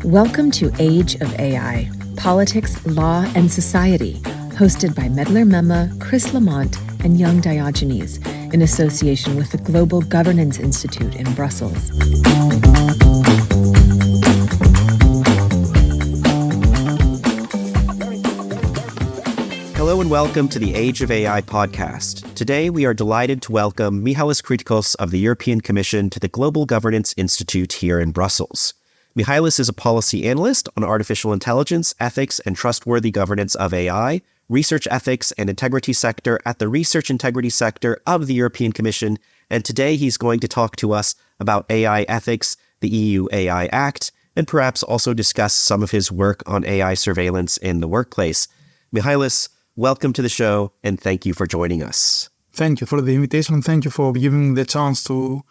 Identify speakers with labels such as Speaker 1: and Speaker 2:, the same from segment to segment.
Speaker 1: Welcome to Age of AI, Politics, Law, and Society, hosted by Medler Mema, Chris Lamont, and Young Diogenes, in association with the Global Governance Institute in Brussels.
Speaker 2: Hello and welcome to the Age of AI podcast. Today we are delighted to welcome Mihalis Kritikos of the European Commission to the Global Governance Institute here in Brussels. Mihalis is a policy analyst on artificial intelligence, ethics, and trustworthy governance of AI, research ethics and integrity sector at the Research Integrity Sector of the European Commission, and today he's going to talk to us about AI ethics, the EU AI Act, and perhaps also discuss some of his work on AI surveillance in the workplace. Mihalis, welcome to the show, and thank you for joining us.
Speaker 3: Thank you for the invitation. Thank you for giving me the chance to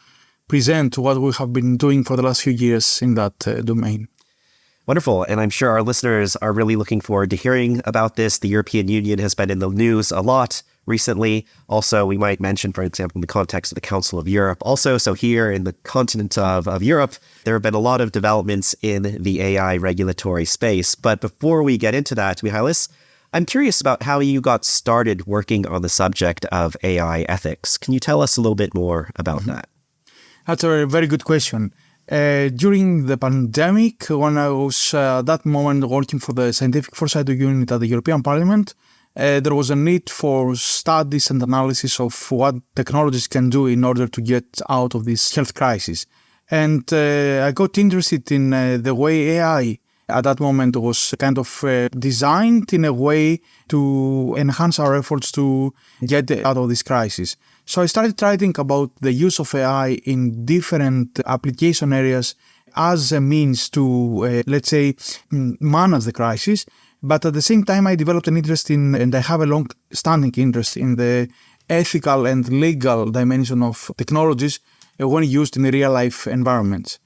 Speaker 3: present what we have been doing for the last few years in that domain.
Speaker 2: Wonderful. And I'm sure our listeners are really looking forward to hearing about this. The European Union has been in the news a lot recently. Also, we might mention, for example, in the context of the Council of Europe. Also, so here in the continent of Europe, there have been a lot of developments in the AI regulatory space. But before we get into that, Mihalis, I'm curious about how you got started working on the subject of AI ethics. Can you tell us a little bit more about that?
Speaker 3: That's a very good question. During the pandemic, when I was at that moment working for the Scientific Foresight Unit at the European Parliament, there was a need for studies and analysis of what technologies can do in order to get out of this health crisis. And I got interested in the way AI at that moment was kind of designed in a way to enhance our efforts to get out of this crisis. So I started writing about the use of AI in different application areas as a means to, let's say, manage the crisis. But at the same time, I developed an interest in, and I have a long-standing interest in the ethical and legal dimension of technologies when used in real-life environments.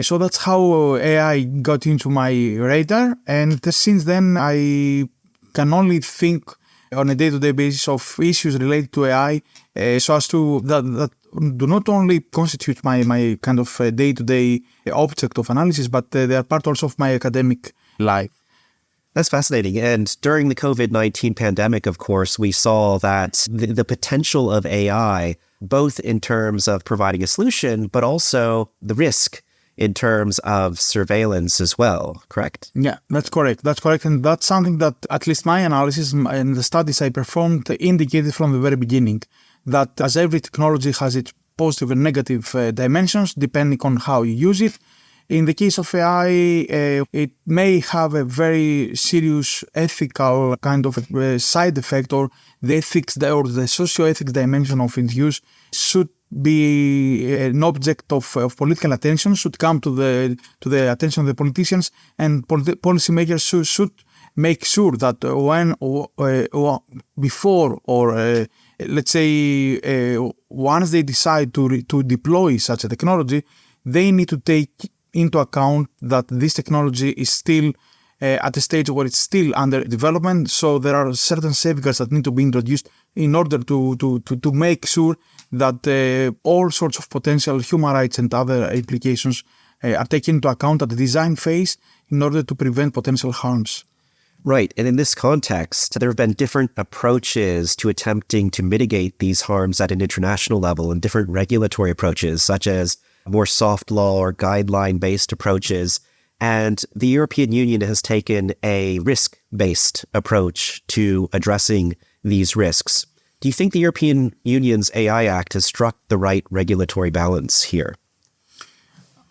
Speaker 3: So that's how AI got into my radar. And since then, I can only think on a day-to-day basis of issues related to AI so as to that do not only constitute my kind of day-to-day object of analysis, but they are part also of my academic life.
Speaker 2: That's fascinating. And during the COVID-19 pandemic, of course, we saw that the potential of AI, both in terms of providing a solution, but also the risk in terms of surveillance as well, correct?
Speaker 3: Yeah, that's correct. And that's something that at least my analysis and the studies I performed indicated from the very beginning, that as every technology has its positive and negative dimensions depending on how you use it. In the case of AI, it may have a very serious ethical kind of side effect, or the ethics or the socio-ethics dimension of its use should be an object of political attention, should come to the attention of the politicians, and policymakers should make sure that before or let's say once they decide to deploy such a technology, they need to take into account that this technology is still at a stage where it's still under development. So there are certain safeguards that need to be introduced in order to make sure that all sorts of potential human rights and other implications are taken into account at the design phase in order to prevent potential harms.
Speaker 2: Right. And in this context, there have been different approaches to attempting to mitigate these harms at an international level, and different regulatory approaches, such as more soft law or guideline-based approaches. And the European Union has taken a risk-based approach to addressing these risks. Do you think the European Union's AI Act has struck the right regulatory balance here?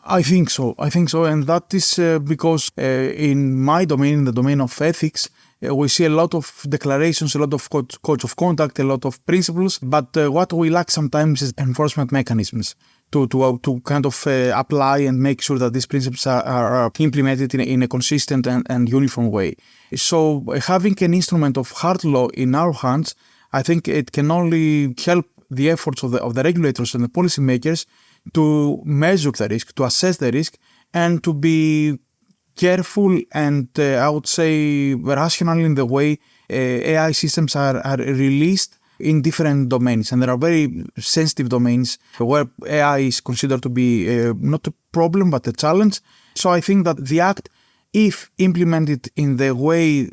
Speaker 3: I think so. And that is because in my domain, in the domain of ethics, we see a lot of declarations, a lot of codes of conduct, a lot of principles. But what we lack sometimes is enforcement mechanisms to kind of apply and make sure that these principles are implemented in a consistent and uniform way. So having an instrument of hard law in our hands, I think it can only help the efforts of the regulators and the policymakers to measure the risk, to assess the risk, and to be careful and I would say rational in the way AI systems are released in different domains. And there are very sensitive domains where AI is considered to be not a problem but a challenge. So I think that the Act if implemented in the way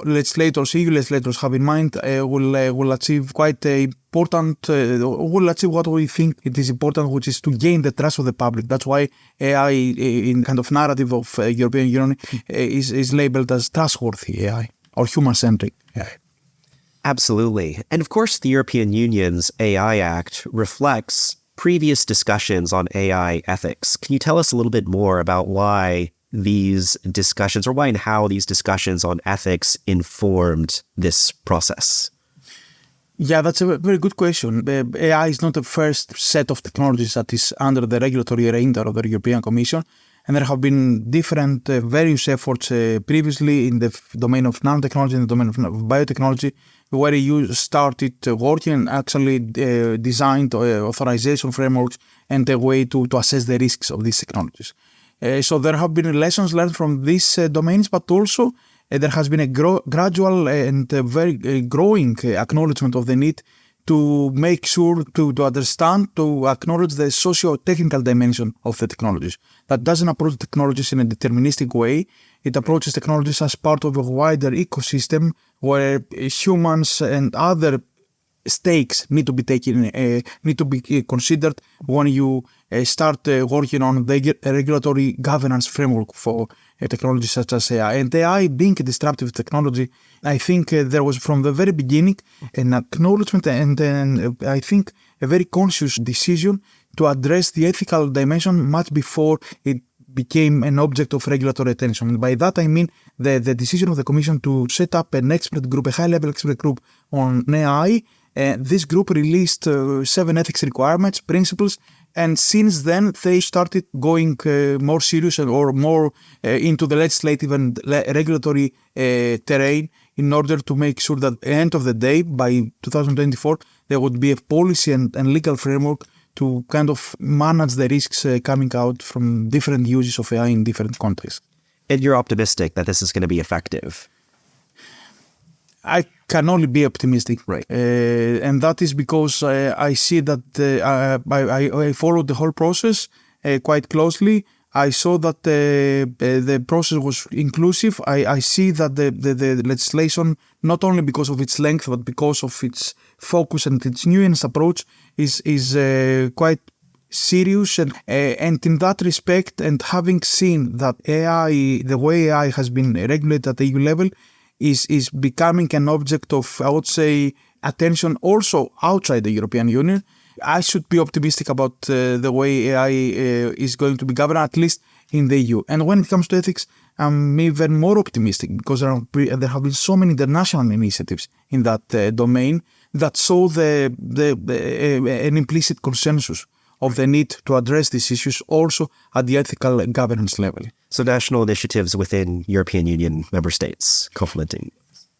Speaker 3: legislators, EU legislators have in mind, will achieve quite important, will achieve what we think it is important, which is to gain the trust of the public. That's why AI, in kind of narrative of European Union, is labeled as trustworthy AI or human-centric AI.
Speaker 2: Absolutely. And of course, the European Union's AI Act reflects previous discussions on AI ethics. Can you tell us a little bit more about why these discussions, or why and how these discussions on ethics informed this process?
Speaker 3: Yeah, that's a very good question. AI is not the first set of technologies that is under the regulatory radar of the European Commission. And there have been different various efforts previously in the domain of nanotechnology, in the domain of biotechnology, where EU started working and actually designed authorization frameworks and a way to assess the risks of these technologies. So there have been lessons learned from these domains, but also there has been a gradual and very growing acknowledgement of the need to make sure to understand, to acknowledge the socio-technical dimension of the technologies. That doesn't approach technologies in a deterministic way. It approaches technologies as part of a wider ecosystem where humans and other stakes need to be taken, need to be considered when you start working on the regulatory governance framework for technologies such as AI. And AI being a disruptive technology, I think there was from the very beginning an acknowledgement and I think a very conscious decision to address the ethical dimension much before it became an object of regulatory attention. And by that I mean the decision of the Commission to set up an expert group, a high-level expert group on AI. This group released 7 ethics requirements, principles, and since then they started going more serious or more into the legislative and regulatory terrain in order to make sure that at the end of the day, by 2024, there would be a policy and legal framework to kind of manage the risks coming out from different uses of AI in different contexts.
Speaker 2: And you're optimistic that this is going to be effective?
Speaker 3: I can only be optimistic, right? And that is because I see that I followed the whole process quite closely. I saw that the process was inclusive. I see that the legislation, not only because of its length, but because of its focus and its nuanced approach, is quite serious. And in that respect, and having seen that AI, the way AI has been regulated at the EU level, is becoming an object of, I would say, attention also outside the European Union, I should be optimistic about the way AI is going to be governed, at least in the EU. And when it comes to ethics, I'm even more optimistic because there have been so many international initiatives in that domain that show an implicit consensus of the need to address these issues also at the ethical governance level.
Speaker 2: So national initiatives within European Union member states complementing?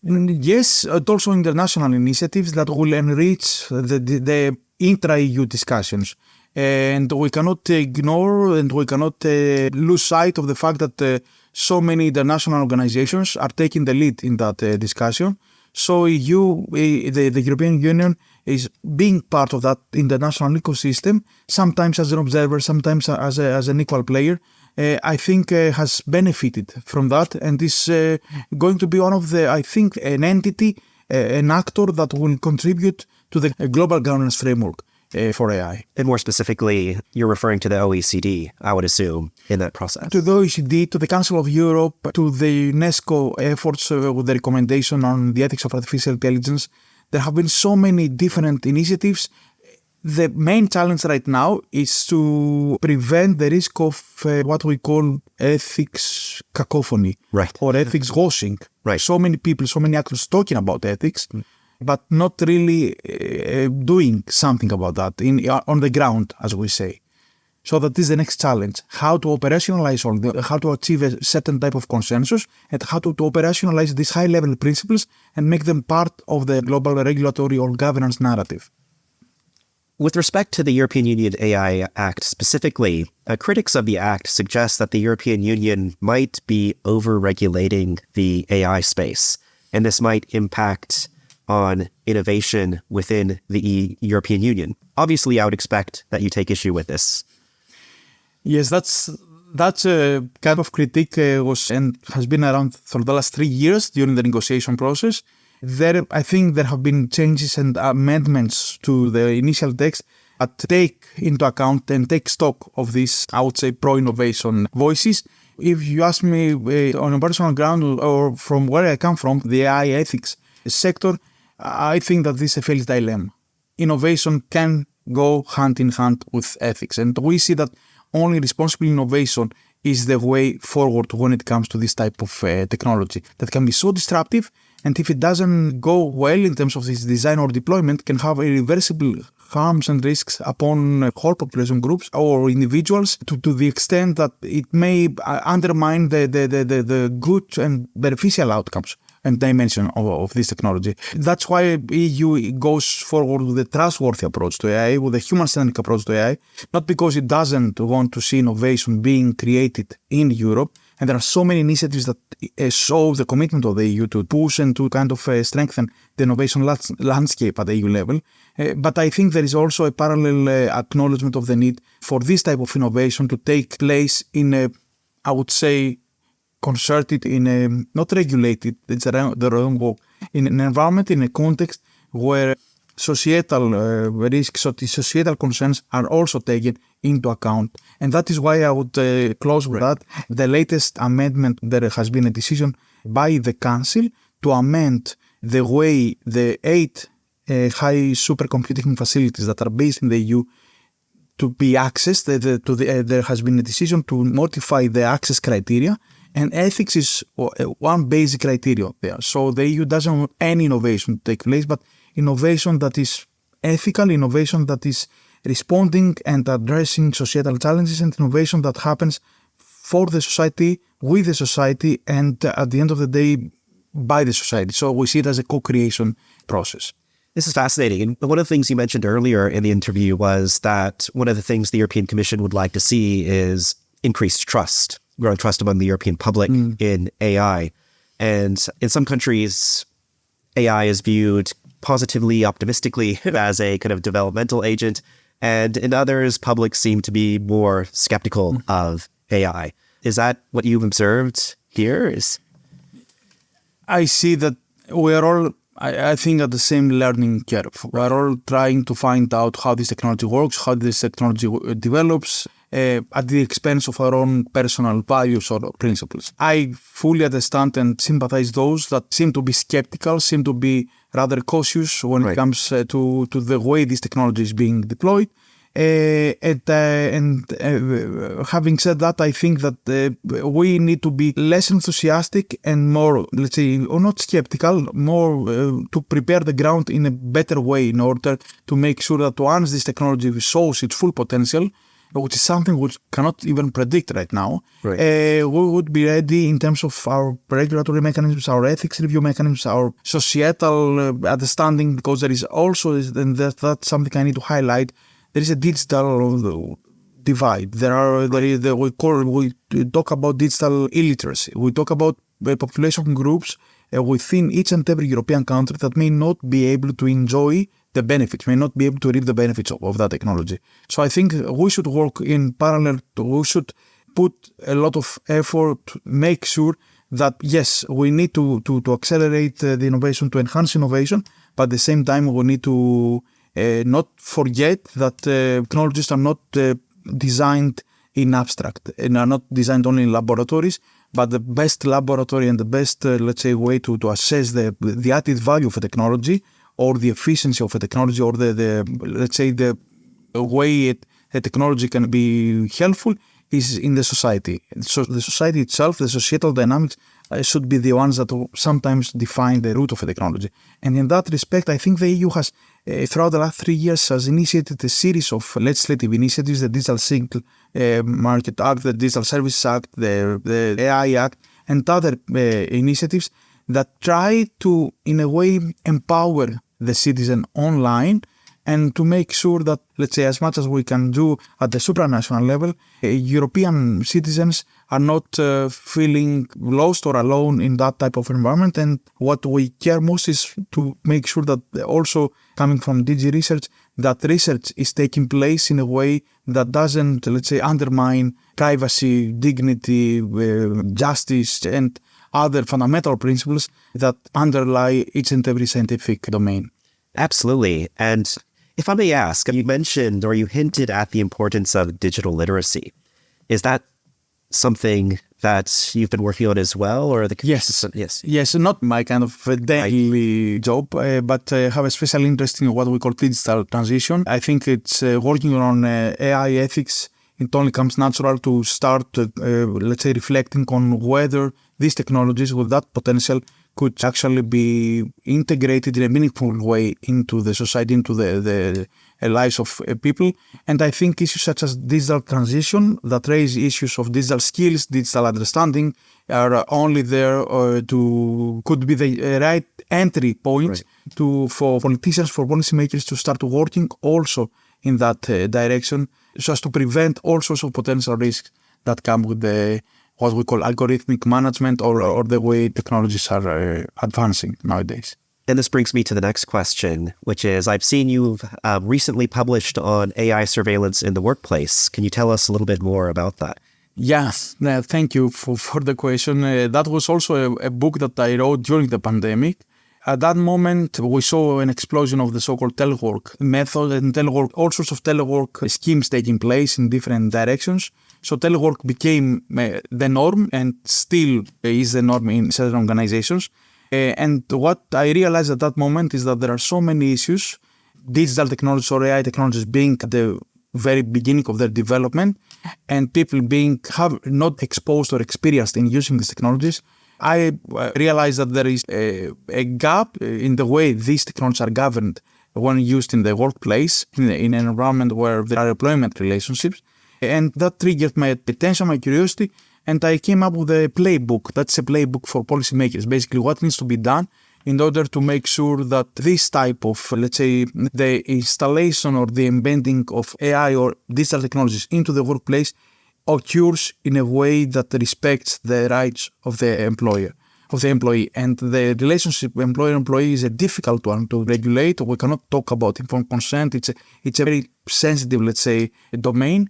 Speaker 3: Yes, and also international initiatives that will enrich the intra-EU discussions. And we cannot ignore and we cannot lose sight of the fact that so many international organizations are taking the lead in that discussion. So the European Union is being part of that international ecosystem, sometimes as an observer, sometimes as an equal player. I think has benefited from that and is going to be one of the, I think, an entity, an actor that will contribute to the global governance framework for AI. And
Speaker 2: more specifically, you're referring to the OECD, I would assume, in that process.
Speaker 3: To the OECD, to the Council of Europe, to the UNESCO efforts with the recommendation on the ethics of artificial intelligence. There have been so many different initiatives. The main challenge right now is to prevent the risk of what we call ethics cacophony,
Speaker 2: right,
Speaker 3: or ethics washing.
Speaker 2: Right.
Speaker 3: So many people, so many actors talking about ethics, but not really doing something about that on the ground, as we say. So that is the next challenge: how to operationalize how to achieve a certain type of consensus, and how to operationalize these high-level principles and make them part of the global regulatory or governance narrative.
Speaker 2: With respect to the European Union AI Act specifically, critics of the Act suggest that the European Union might be over-regulating the AI space, and this might impact on innovation within the European Union. Obviously, I would expect that you take issue with this.
Speaker 3: Yes, that's That's a kind of critique was and has been around for the last 3 years during the negotiation process. I think there have been changes and amendments to the initial text that take into account and take stock of these, I would say, pro-innovation voices. If you ask me on a personal ground or from where I come from, the AI ethics sector, I think that this is a failed dilemma. Innovation can go hand in hand with ethics. And we see that only responsible innovation is the way forward when it comes to this type of technology that can be so disruptive. And if it doesn't go well in terms of its design or deployment, can have irreversible harms and risks upon whole population groups or individuals to the extent that it may undermine the good and beneficial outcomes and dimension of this technology. That's why EU goes forward with a trustworthy approach to AI, with a human-centric approach to AI, not because it doesn't want to see innovation being created in Europe. And there are so many initiatives that show the commitment of the EU to push and to kind of strengthen the innovation landscape at the EU level. But I think there is also a parallel acknowledgement of the need for this type of innovation to take place in a, I would say, concerted, in a, not regulated, it's the wrong word, in an environment, in a context where societal risks or the societal concerns are also taken into account. And that is why I would close with that. The latest amendment, there has been a decision by the Council to amend the way the 8 high supercomputing facilities that are based in the EU to be accessed. There has been a decision to modify the access criteria, and ethics is one basic criteria there. So the EU doesn't want any innovation to take place, but innovation that is ethical, innovation that is responding and addressing societal challenges, and innovation that happens for the society, with the society, and at the end of the day, by the society. So we see it as a co-creation process.
Speaker 2: This is fascinating. And one of the things you mentioned earlier in the interview was that one of the things the European Commission would like to see is increased trust, growing trust among the European public in AI. And in some countries, AI is viewed positively, optimistically as a kind of developmental agent. And in others, publics seem to be more skeptical of AI. Is that what you've observed here?
Speaker 3: I see that we are all, I think, at the same learning curve. We are all trying to find out how this technology works, how this technology develops, at the expense of our own personal values or principles. I fully understand and sympathize those that seem to be skeptical, seem to be rather cautious when it comes to the way this technology is being deployed. Having said that, I think that we need to be less enthusiastic and more, let's say, or not skeptical, more to prepare the ground in a better way in order to make sure that once this technology shows its full potential, which is something which cannot even predict right now, we would be ready in terms of our regulatory mechanisms, our ethics review mechanisms, our societal understanding, because there is also, and that's something I need to highlight, there is a digital divide. We talk about digital illiteracy. We talk about population groups within each and every European country that may not be able to enjoy the benefits, may not be able to reap the benefits of that technology. So I think we should work in parallel. We should put a lot of effort to make sure that, yes, we need to accelerate the innovation, to enhance innovation, but at the same time we need to not forget that technologies are not designed in abstract and are not designed only in laboratories, but the best laboratory and the best, let's say, way to assess the added value of a technology or the efficiency of a technology or let's say, the way the technology can be helpful is in the society. So the society itself, the societal dynamics should be the ones that sometimes define the root of a technology. And in that respect, I think the EU has, throughout the last 3 years, has initiated a series of legislative initiatives, the Digital Single Market Act, the Digital Services Act, the AI Act, and other initiatives that try to, in a way, empower the citizen online and to make sure that, let's say, as much as we can do at the supranational level, European citizens are not feeling lost or alone in that type of environment. And what we care most is to make sure that also coming from DG Research, that research is taking place in a way that doesn't, let's say, undermine privacy, dignity, justice, and other fundamental principles that underlie each and every scientific domain.
Speaker 2: Absolutely. And if I may ask, you mentioned or you hinted at the importance of digital literacy. Is that something that you've been working on as well? Or
Speaker 3: Yes, not my kind of daily job, but I have a special interest in what we call digital transition. I think it's working on AI ethics. It only comes natural to start, let's say, reflecting on whether these technologies with that potential could actually be integrated in a meaningful way into the society, into the lives of people. And I think issues such as digital transition that raise issues of digital skills, digital understanding are only there could be the right entry point for politicians, for policymakers to start working also in that direction, so as to prevent all sorts of potential risks that come with what we call algorithmic management or the way technologies are advancing nowadays.
Speaker 2: And this brings me to the next question, which is, I've seen you've recently published on AI surveillance in the workplace. Can you tell us a little bit more about that?
Speaker 3: Yes, thank you for the question. That was also a book that I wrote during the pandemic. At that moment, we saw an explosion of the so-called telework method and all sorts of telework schemes taking place in different directions. So telework became the norm and still is the norm in certain organizations. And what I realized at that moment is that there are so many issues, digital technologies or AI technologies being at the very beginning of their development and people being not exposed or experienced in using these technologies. I realized that there is a gap in the way these technologies are governed when used in the workplace, in an environment where there are employment relationships. And that triggered my attention, my curiosity, and I came up with a playbook. That's a playbook for policymakers, basically what needs to be done in order to make sure that this type of, let's say, the installation or the embedding of AI or digital technologies into the workplace occurs in a way that respects the rights of the employee. And the relationship employer-employee is a difficult one to regulate. We cannot talk about informed consent. It's a very sensitive, let's say, domain.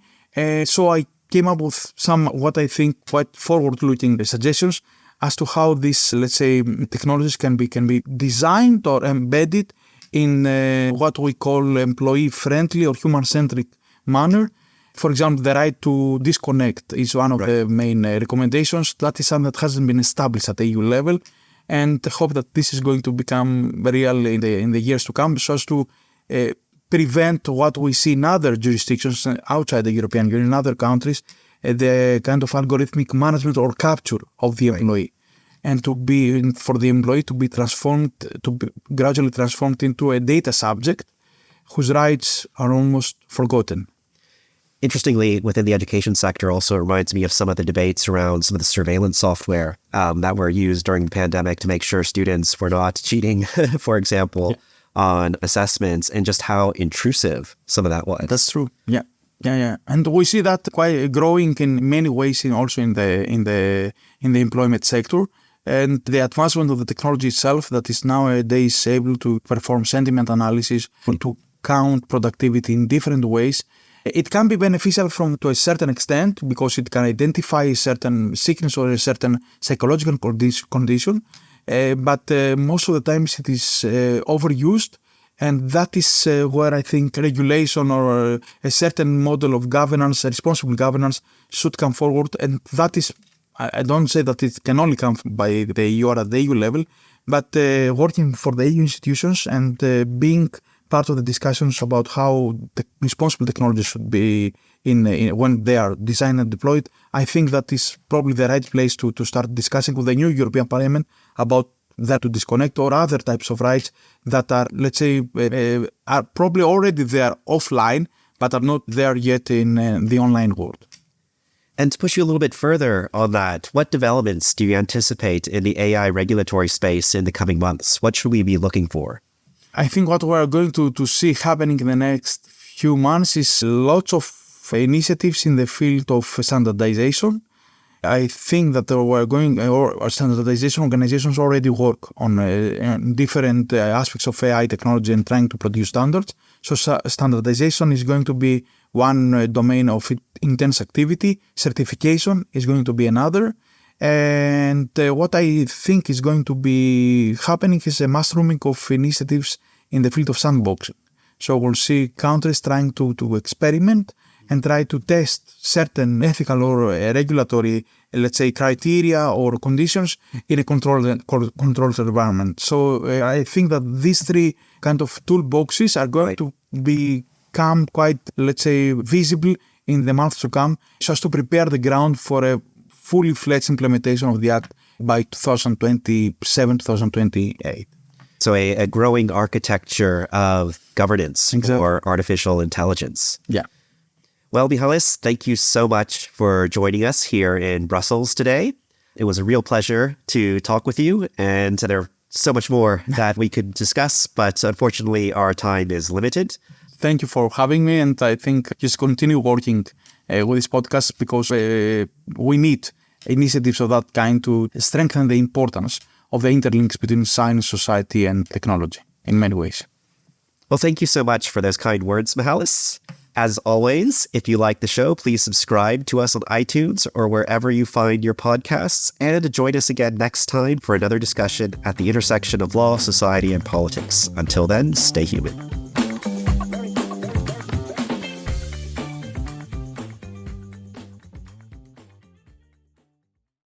Speaker 3: So I came up with some, what I think, quite forward-looking suggestions as to how these, let's say, technologies can be designed or embedded in what we call employee-friendly or human-centric manner. For example, the right to disconnect is one of the main recommendations. That is something that hasn't been established at EU level, and I hope that this is going to become real in the years to come, so as to prevent what we see in other jurisdictions outside the European Union, in other countries, the kind of algorithmic management or capture of the employee, and for the employee to be gradually transformed into a data subject whose rights are almost forgotten.
Speaker 2: Interestingly, within the education sector also reminds me of some of the debates around some of the surveillance software that were used during the pandemic to make sure students were not cheating, for example, on assessments, and just how intrusive some of that was.
Speaker 3: That's true. Yeah. And we see that quite growing in many ways also in the employment sector. And the advancement of the technology itself that is nowadays able to perform sentiment analysis, to count productivity in different ways. It can be beneficial to a certain extent because it can identify a certain sickness or a certain psychological condition. But most of the times it is overused. And that is where I think regulation or a certain model of governance, responsible governance, should come forward. And that is, I don't say that it can only come by the EU or at the EU level, but working for the EU institutions and being part of the discussions about how the responsible technology should be when they are designed and deployed. I think that is probably the right place to start discussing with the new European Parliament about that to disconnect or other types of rights that are, let's say, are probably already there offline, but are not there yet in the online world.
Speaker 2: And to push you a little bit further on that, what developments do you anticipate in the AI regulatory space in the coming months? What should we be looking for?
Speaker 3: I think what we're going to see happening in the next few months is lots of initiatives in the field of standardization. I think that our standardization organizations already work on different aspects of AI technology and trying to produce standards. So standardization is going to be one domain of intense activity. Certification is going to be another. And what I think is going to be happening is a mushrooming of initiatives in the field of sandboxing. So we'll see countries trying to experiment and try to test certain ethical or regulatory, let's say, criteria or conditions in a controlled environment. So I think that these three kind of toolboxes are going to become quite, let's say, visible in the months to come, so as to prepare the ground for a fully fledged implementation of the Act by 2027, 2028.
Speaker 2: So a growing architecture of governance for artificial intelligence.
Speaker 3: Yeah.
Speaker 2: Well, Mihalis, thank you so much for joining us here in Brussels today. It was a real pleasure to talk with you, and there's so much more that we could discuss, but unfortunately our time is limited.
Speaker 3: Thank you for having me, and I think just continue working with this podcast because we need initiatives of that kind to strengthen the importance of the interlinks between science, society, and technology in many ways.
Speaker 2: Well, thank you so much for those kind words, Mihalis. As always, if you like the show, please subscribe to us on iTunes or wherever you find your podcasts, and join us again next time for another discussion at the intersection of law, society, and politics. Until then, stay human.